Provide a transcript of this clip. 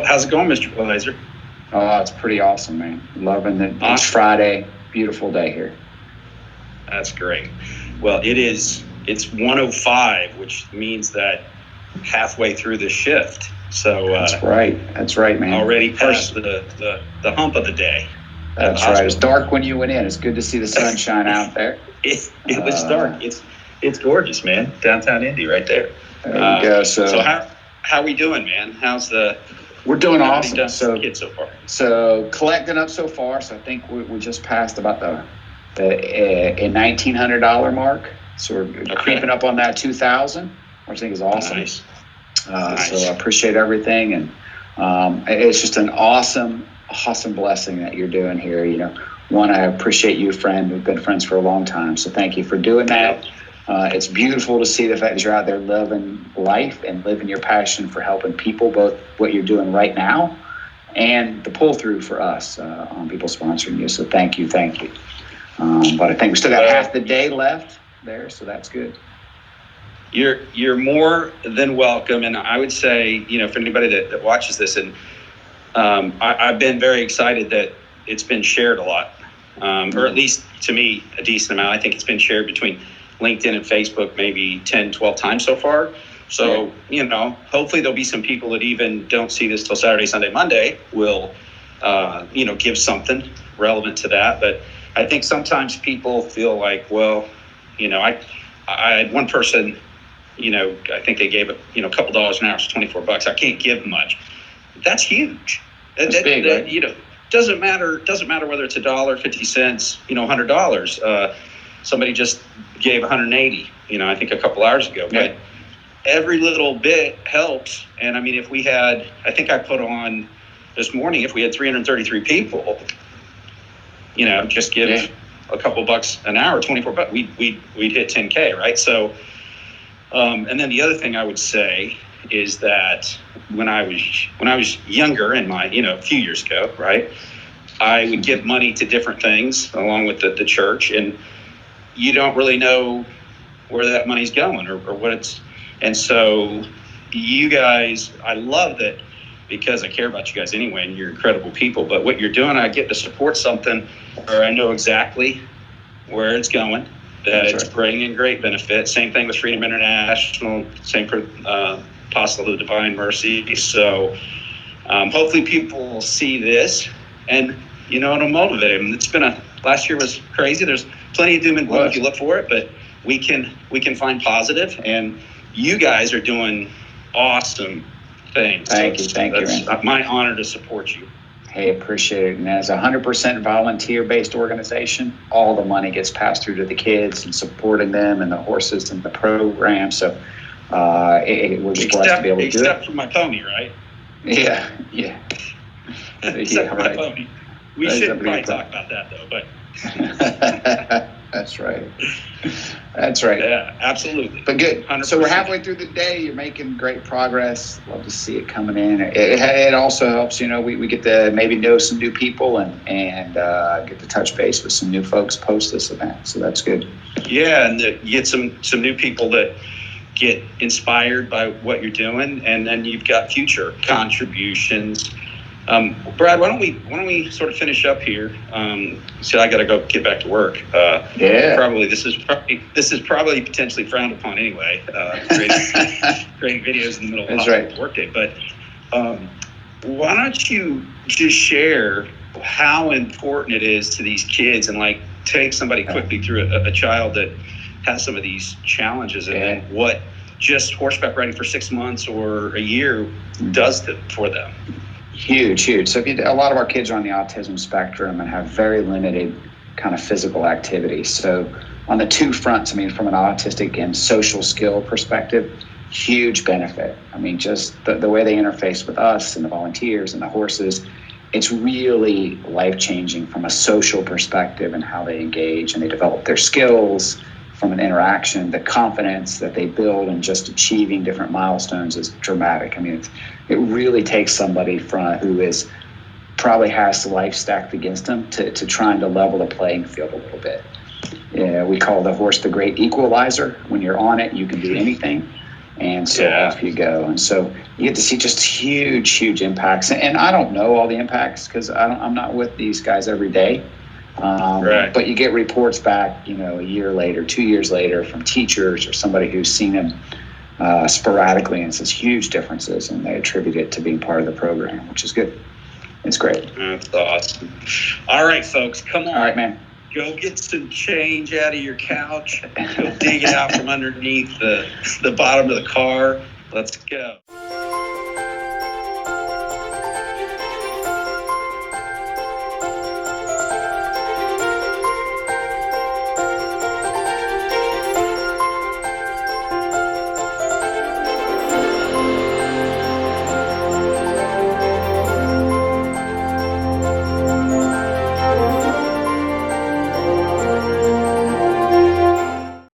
How's it going, Mr. Blazer? Oh, it's pretty awesome, man. Loving it. It's Awesome. Friday. Beautiful day here. That's great. Well, it's 105, which means that halfway through the shift. So That's right. That's right, man. already past First, the hump of the day at the that's right. It's hospital. dark when you went in. It's good to see the sunshine out there. It was dark. It's gorgeous, man. Downtown Indy, right there. There you go. So how we doing, man? We're doing How you awesome. done with the kids so far? So collecting up so far. So I think we just passed about the $1,900 mark. So we're creeping up on that 2,000, which I think is awesome. Nice. So I appreciate everything, and it's just an awesome blessing that you're doing here. One, I appreciate you, friend. We've been friends for a long time, so thank you for doing that. It's beautiful to see the fact that you're out there living life and living your passion for helping people, both what you're doing right now and the pull through for us on people sponsoring you. So thank you. But I think we still got half the day left there, so that's good. You're more than welcome, and I would say, for anybody that watches this, and I've been very excited that it's been shared a lot, or at least to me a decent amount. I think it's been shared between LinkedIn and Facebook maybe 10, 12 times so far. So, hopefully there'll be some people that even don't see this till Saturday, Sunday, Monday will, give something relevant to that. But I think sometimes people feel like, well, I had one person, I think they gave a couple dollars an hour, so $24. I can't give much. That's huge. That's big, right? Doesn't matter whether it's $1, 50 cents, $100. Somebody just gave 180, I think a couple hours ago. Yeah. But every little bit helps. And I mean, if we had, I think I put on this morning, if we had 333 people, just give a couple bucks an hour, $24, we'd hit 10K, right? So, and then the other thing I would say is that when I was younger, in my a few years ago, right, I would give money to different things along with the church, and you don't really know where that money's going or what it's. And so you guys, I love that, because I care about you guys anyway, and you're incredible people. But what you're doing, I get to support something where I know exactly where it's going, that it's bringing great benefit. Same thing with Freedom International, same for Apostle of the Divine Mercy. So hopefully people will see this, and it'll motivate them. Last year was crazy. There's plenty of doom and gloom if you look for it, but we can find positive, and you guys are doing awesome things. Thank you. It's my honor to support you. Hey, appreciate it. And as a 100% volunteer-based organization, all the money gets passed through to the kids and supporting them and the horses and the program. So we're just blessed to be able to do it. Except for my pony, right? Yeah. Except for my pony. We shouldn't probably talk about that, though, but... That's right. Yeah, absolutely. But good. 100%. So we're halfway through the day. You're making great progress. Love to see it coming in. It also helps, we get to maybe know some new people and get to touch base with some new folks post this event. So that's good. Yeah, and you get some new people that get inspired by what you're doing, and then you've got future contributions. Brad, why don't we sort of finish up here? So I got to go get back to work. Probably this is probably potentially frowned upon anyway. Creating videos in the middle of the workday. But why don't you just share how important it is to these kids, and like take somebody quickly through a child that has some of these challenges, and then what just horseback riding for 6 months or a year does for them. Huge. So a lot of our kids are on the autism spectrum and have very limited kind of physical activity. So on the two fronts, from an autistic and social skill perspective, huge benefit. Just the way they interface with us and the volunteers and the horses, it's really life-changing from a social perspective and how they engage and they develop their skills from an interaction. The confidence that they build in just achieving different milestones is dramatic. It really takes somebody who is probably has life stacked against them to trying to level the playing field a little bit. We call the horse the great equalizer. When you're on it, you can do anything. And so off you go. And so you get to see just huge impacts. And I don't know all the impacts because I'm not with these guys every day. But you get reports back, a year later, 2 years later from teachers or somebody who's seen them sporadically, and it says huge differences, and they attribute it to being part of the program, which is good. It's great. That's awesome. All right, folks, come on. All right, man. Go get some change out of your couch. Go dig it out from underneath the bottom of the car. Let's go.